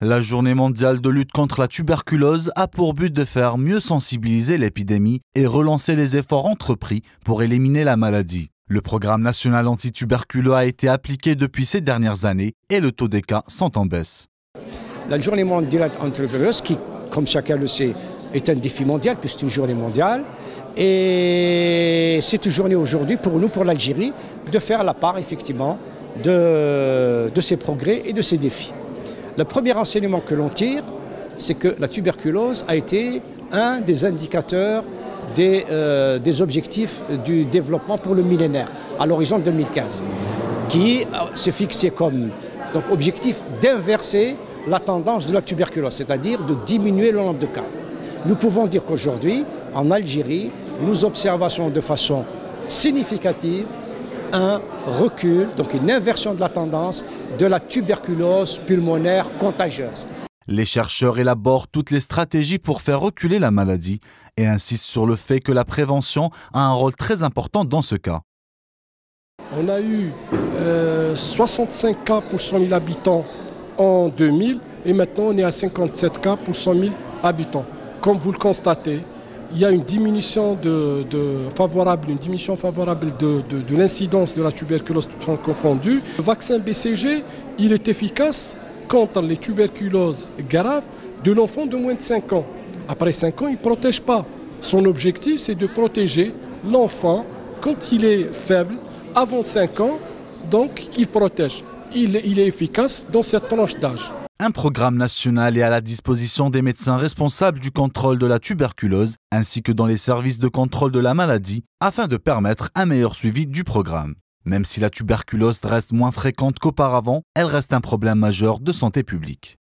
La journée mondiale de lutte contre la tuberculose a pour but de faire mieux sensibiliser l'épidémie et relancer les efforts entrepris pour éliminer la maladie. Le programme national anti-tuberculeux a été appliqué depuis ces dernières années et le taux des cas sont en baisse. La journée mondiale anti-tuberculose, qui, comme chacun le sait, est un défi mondial, puisque c'est une journée mondiale. Et c'est une journée aujourd'hui pour nous, pour l'Algérie, de faire la part effectivement de ces progrès et de ces défis. Le premier enseignement que l'on tire, c'est que la tuberculose a été un des indicateurs des objectifs du développement pour le millénaire, à l'horizon 2015, qui s'est fixé comme donc, objectif d'inverser la tendance de la tuberculose, c'est-à-dire de diminuer le nombre de cas. Nous pouvons dire qu'aujourd'hui, en Algérie, nous observons de façon significative un recul, donc une inversion de la tendance de la tuberculose pulmonaire contagieuse. Les chercheurs élaborent toutes les stratégies pour faire reculer la maladie et insistent sur le fait que la prévention a un rôle très important dans ce cas. On a eu 65 cas pour 100 000 habitants en 2000 et maintenant on est à 57 cas pour 100 000 habitants. Comme vous le constatez, il y a une diminution favorable de l'incidence de la tuberculose toute confondue. Le vaccin BCG, il est efficace contre les tuberculoses graves de l'enfant de moins de 5 ans. Après 5 ans, il ne protège pas. Son objectif, c'est de protéger l'enfant quand il est faible, avant 5 ans, donc il protège. Il est efficace dans cette tranche d'âge. Un programme national est à la disposition des médecins responsables du contrôle de la tuberculose ainsi que dans les services de contrôle de la maladie afin de permettre un meilleur suivi du programme. Même si la tuberculose reste moins fréquente qu'auparavant, elle reste un problème majeur de santé publique.